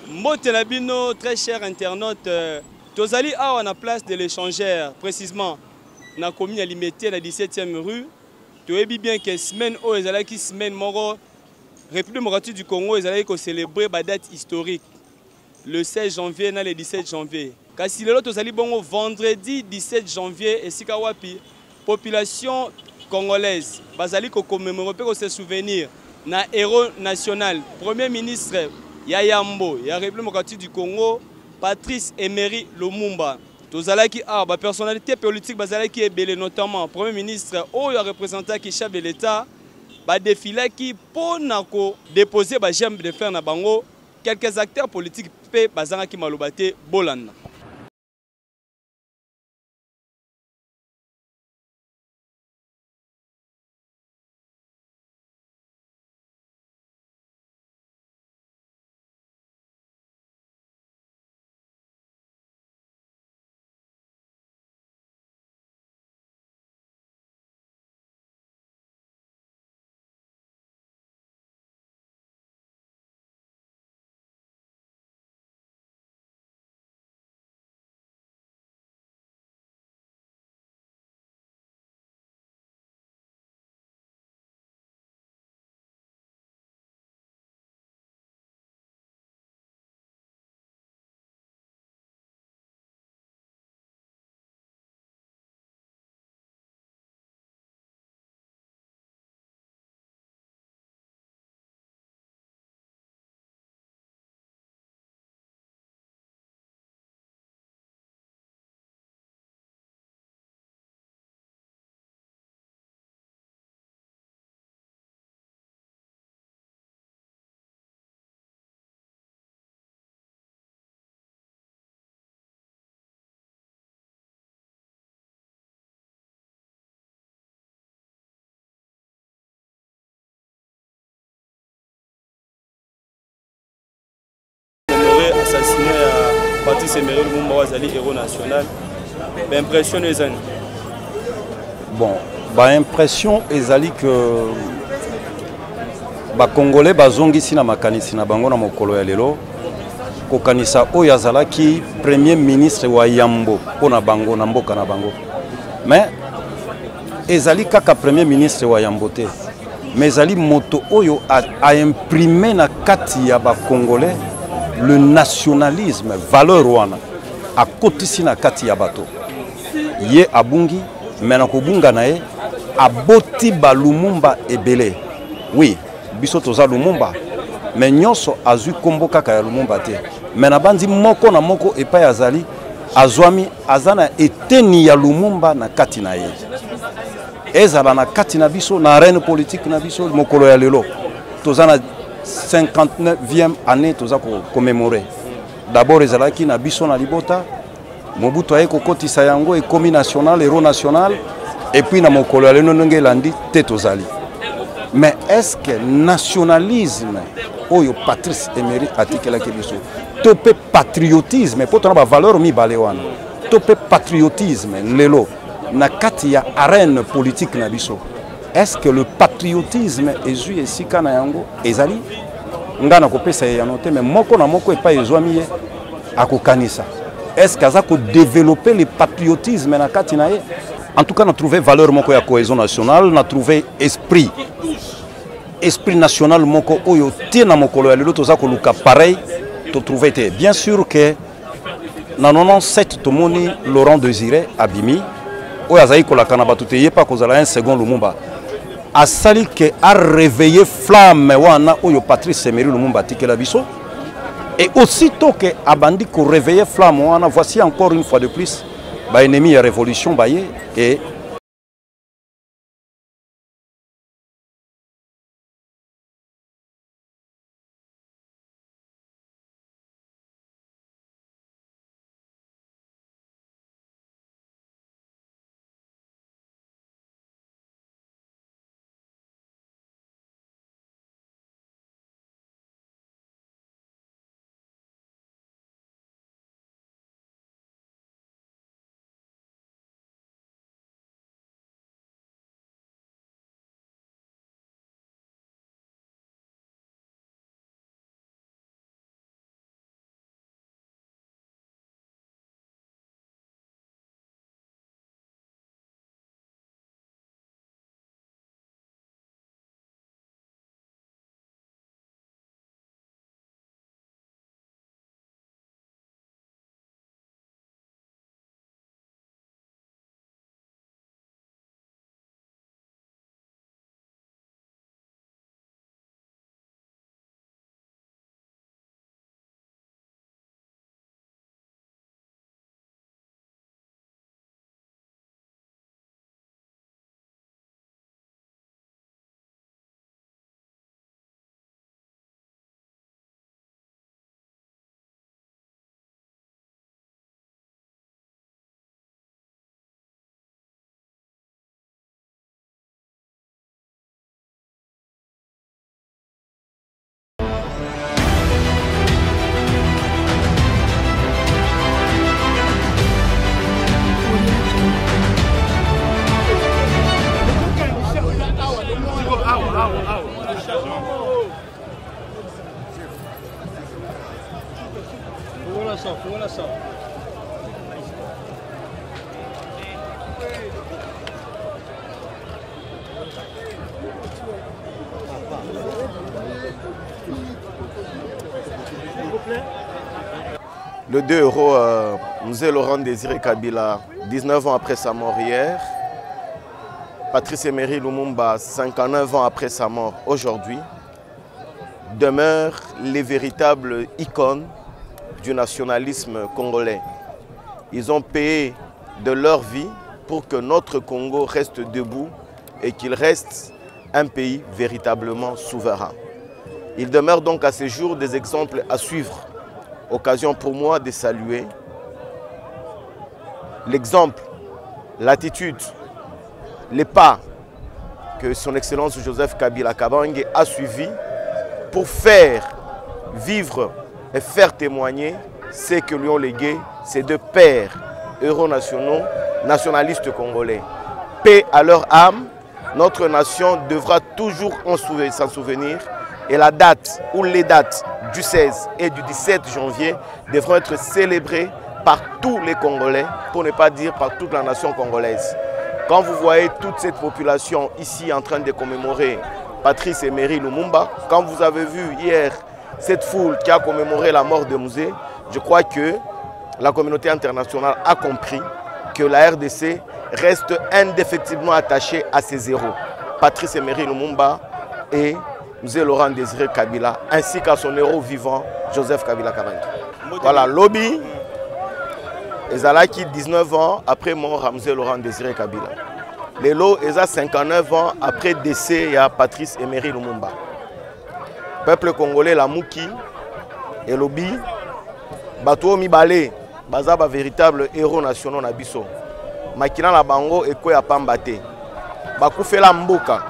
Motenabino, très cher internaute, Tozali a la place de l'échangeur, précisément, dans la commune limitée, la 17e rue. Tu sais bien que semaine où ils allaient semaine moro, République démocratique du Congo, ils allaient célébrer la date historique, le 16 janvier, le 17 janvier. Car si l'autre Tozali bon vendredi 17 janvier, et si kawapi, population congolaise, bazali ko commémorer ko se souvenir na héros national, premier ministre Yayambo, ya République démocratique du Congo, Patrice Emery Lumumba. Tozalaki ba personnalité politique bazalaki ebele, notamment premier ministre oyo représentant qui chef de l'État, ba défilé qui pour nako déposer ba jambe de fer na bango, quelques acteurs politiques pe bazangaki malobate bolanda. Assassiné à Patrice Emery Lumumba Wazali, héros national. L'impression des années. Bon, l'impression est que les Congolais bazongisi na makanisi na bango na mokolo ya lelo kokanisa oyo azalaki premier ministre wa Yambo pona bango na mboka na bango. Mais ezali kaka premier ministre wa Yambo te. Mais ezali moto oyo a imprimé na kati ya ba Congolais le nationalisme, valeur wana akotisi na kati ya bato. Ye abungi, mena kobunga na ye aboti ba Lumumba ebele. Oui, biso toza Lumumba, mais nyonso azui kombo kaka ya Lumumba te. Mena bandi moko na moko epai azali azwami azana eteni ya Lumumba na kati na ye. Ezala na kati na biso na arène politique na biso mokolo ya lelo. Tozana 59e année toza commémorer. D'abord ezalaki na biso na libota, Mobutu aye kokotisa yango ekomi national, héros national, et puis na mokolo aleno ndenge landi te tozali. Mais est-ce que nationalisme oyo Patrice Emery atikelaki biso, tope patriotisme poto na ba valeur mibale wana, tope patriotisme lelo na kati ya arène politique na biso? Est-ce que le patriotisme ezui esika na yango ezali ngana kopesa ya note, mais moko na moko epa ezwami ye akokanisa? Est-ce que azako développer le patriotisme na kati na ye? En tout cas, on a trouvé valeur moko ya cohésion nationale, on a trouvé esprit national moko oyo tie na mokolo ya lelo toza ko luka pareil to trouver te. Bien sûr que na 97 tomoni Laurent Désiré Abimi oyo azali kolaka na bato te ye pa kozala un second Lumumba. Asali ke a réveillé flamme wana oyo Patrice Emery Lumumba tikela biso, et aussitôt que abandi ko réveiller flamme wana, voici encore une fois de plus ba ennemi ya révolution baye et Le 2 euros, Mzee Laurent Désiré Kabila, 19 ans après sa mort hier. Patrice Emery Lumumba, 59 ans après sa mort aujourd'hui, demeurent les véritables icônes du nationalisme congolais. Ils ont payé de leur vie pour que notre Congo reste debout et qu'il reste un pays véritablement souverain. Ils demeurent donc à ce jour des exemples à suivre. Occasion pour moi de saluer l'exemple, l'attitude, les pas que son Excellence Joseph Kabila Kabange a suivi pour faire vivre et faire témoigner ce que lui ont légué ces deux pères euronationaux, nationalistes congolais. Paix à leur âme, notre nation devra toujours s'en souvenir et la date ou les dates du 16 et du 17 janvier devront être célébrées par tous les Congolais, pour ne pas dire par toute la nation congolaise. Quand vous voyez toute cette population ici en train de commémorer Patrice Emery Lumumba, quand vous avez vu hier cette foule qui a commémoré la mort de Mzee, je crois que la communauté internationale a compris que la RDC reste indéfectiblement attachée à ses héros, Patrice Emery Lumumba et Mzee Laurent Désiré Kabila, ainsi qu'à son héros vivant, Joseph Kabila Kabange. Voilà, lobby, ezalaki 19 ans après mort Mzee Laurent Désiré Kabila. Lelo, eza 59 ans après décès de Patrice Emery Lumumba. Peuple congolais, la Mouki, et lobby, Bato Mibale, baza ba véritable héros nationaux na biso. Makina la bango eko ya pambate. Bakufela mboka,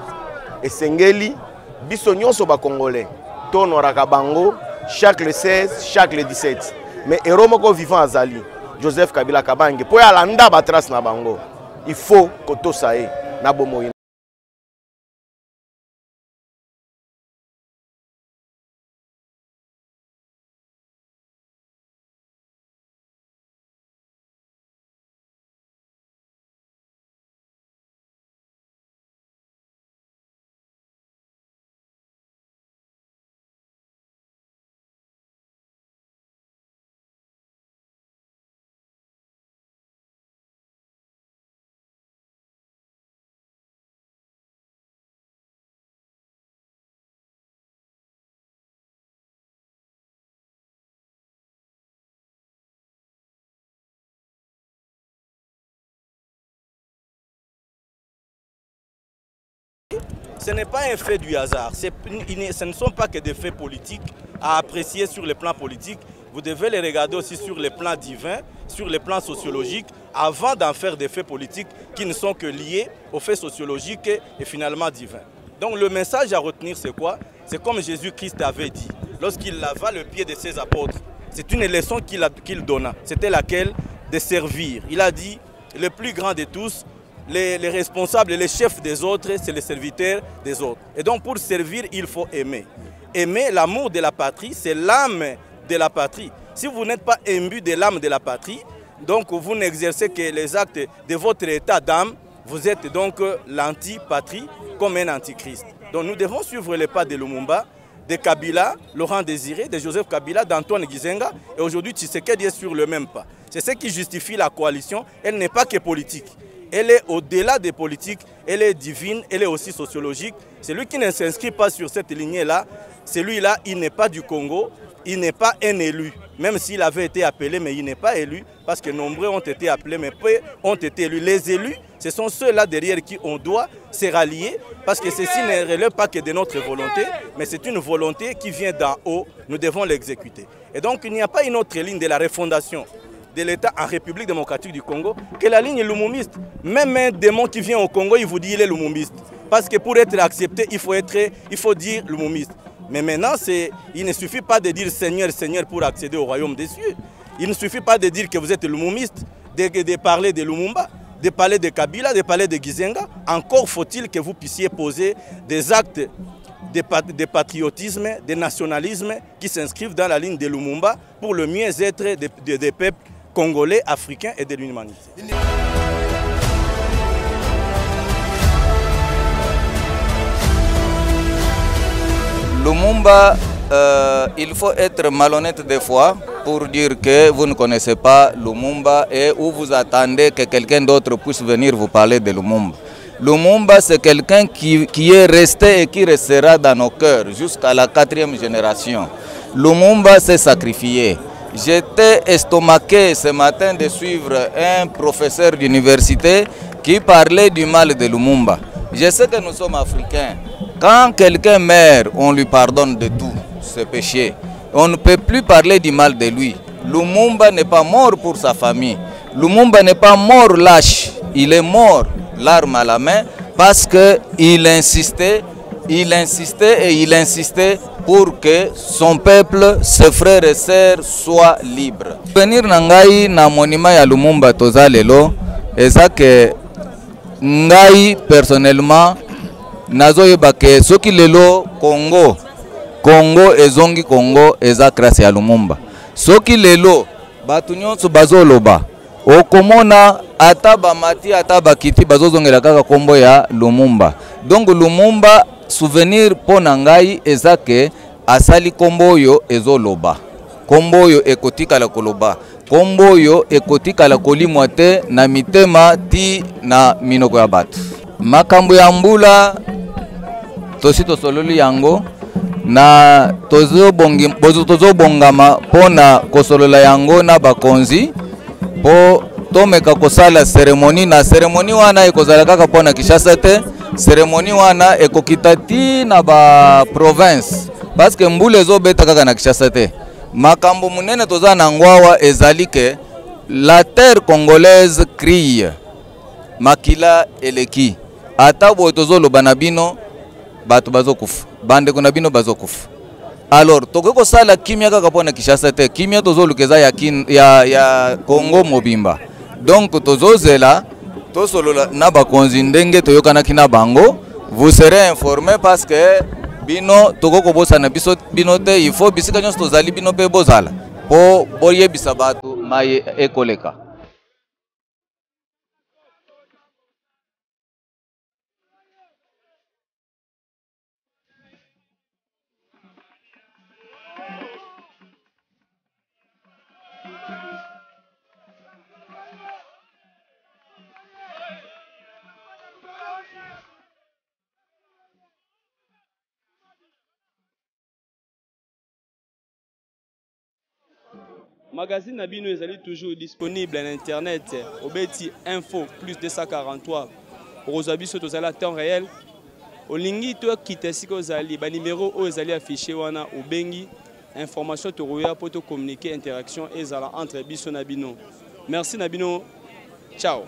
esengeli, biso nyonso ba congolais. Tonoraka bango, chaque le 16, chaque le 17. Mais héros moko vivant azali, Joseph Kabila Kabange, po ya landa ba trace na bango. Il faut que tout ça ait na bomoyi. Ce n'est pas un fait du hasard, ce ne sont pas que des faits politiques à apprécier sur le plan politique. Vous devez les regarder aussi sur le plan divin, sur le plan sociologique, avant d'en faire des faits politiques qui ne sont que liés aux faits sociologiques et finalement divins. Donc le message à retenir, c'est quoi? C'est comme Jésus-Christ avait dit, lorsqu'il lava le pied de ses apôtres. C'est une leçon qu'il donna. C'était laquelle? De servir. Il a dit, le plus grand de tous, les responsables et les chefs des autres, c'est les serviteurs des autres. Et donc pour servir, il faut aimer. Aimer, l'amour de la patrie, c'est l'âme de la patrie. Si vous n'êtes pas imbu de l'âme de la patrie, donc vous n'exercez que les actes de votre état d'âme, vous êtes donc l'anti-patrie comme un antichrist. Donc nous devons suivre les pas de Lumumba, de Kabila, Laurent Désiré, de Joseph Kabila, d'Antoine Gizenga, et aujourd'hui Tshisekedi est sur le même pas. C'est ce qui justifie la coalition, elle n'est pas que politique. Elle est au-delà des politiques, elle est divine, elle est aussi sociologique. Celui qui ne s'inscrit pas sur cette lignée-là, celui-là, il n'est pas du Congo, il n'est pas un élu. Même s'il avait été appelé, mais il n'est pas élu, parce que nombreux ont été appelés, mais peu ont été élus. Les élus, ce sont ceux-là derrière qui on doit se rallier, parce que ceci ne relève pas que de notre volonté, mais c'est une volonté qui vient d'en haut, nous devons l'exécuter. Et donc il n'y a pas une autre ligne de la refondation de l'État en République démocratique du Congo que la ligne lumumiste. Même un démon qui vient au Congo, il vous dit qu'il est lumumiste. Parce que pour être accepté, il faut dire lumumiste. Mais maintenant, il ne suffit pas de dire Seigneur, Seigneur pour accéder au royaume des cieux. Il ne suffit pas de dire que vous êtes lumumiste, de parler de Lumumba. de parler de Kabila, de parler de Gizenga. Encore faut-il que vous puissiez poser des actes de patriotisme, de nationalisme qui s'inscrivent dans la ligne de Lumumba pour le mieux-être des peuples congolais, africains et de l'humanité. Lumumba, il faut être malhonnête des fois pour dire que vous ne connaissez pas Lumumba et où vous attendez que quelqu'un d'autre puisse venir vous parler de Lumumba. Lumumba, c'est quelqu'un qui est resté et qui restera dans nos cœurs jusqu'à la 4e génération. Lumumba s'est sacrifié. J'étais estomaqué ce matin de suivre un professeur d'université qui parlait du mal de Lumumba. Je sais que nous sommes africains. Quand quelqu'un meurt, on lui pardonne de tout ce péché. On ne peut plus parler du mal de lui. Lumumba n'est pas mort pour sa famille. Lumumba n'est pas mort lâche. Il est mort l'arme à la main parce qu'il insistait pour que son peuple, ses frères et sœurs soient libres. Venir nangai na monument ya Lumumba toza lelo eza que ngai personnellement nazoyeba ke soki lelo Congo ezongi Congo eza grâce ya Lumumba. Soki lelo batu nyonso bazoloba okomona ata bamati ata bakiti bazozongela kaka kombo ya Lumumba. Donc Lumumba souvenir pona ngai eza ke asali kombo oyo ezoloba. Kombo oyo ekotikala koloba. Kombo oyo ekotikala kolimwa te na mitema ti na minoko ya batu. Makambo ya mbula tosi tosololi yango na tozobongama pona kosolola yango na bakonzi po tomeka kosala cérémonie na cérémonie wana ekozala kaka pona Kinshasa te. Cérémonie wana ekokita ti na ba province parce que mbula ezobeta kaka na Kinshasa te. Makambo munene toza na ngwawa ezali ke la terre congolaise crie makila eleki ata boye tozoloba na bino bato bazokufa bandeko na bino bazokufa. Alors tokoki kosala kimia kaka pona Kinshasa te. Kimia tozolukeza ya Congo mobimba. Donc tozozela tosolola na bakonzi ndenge toyokanaki na bango. Vous serez informés parce que bino tokoko bosana biso bino te. Il faut bisika nyonso tozali bino pe bozala po boyebisa bato maye ekoleka. Magazine Nabino est toujours disponible à internet. Obeti info plus 243. Rosabi sur à temps réel. Olingi toi qui t'es kozali ba numéro o ezali affiché wana obengi information to roya pour te communiquer interaction ezala entre biso Nabino. Merci Nabino. Ciao.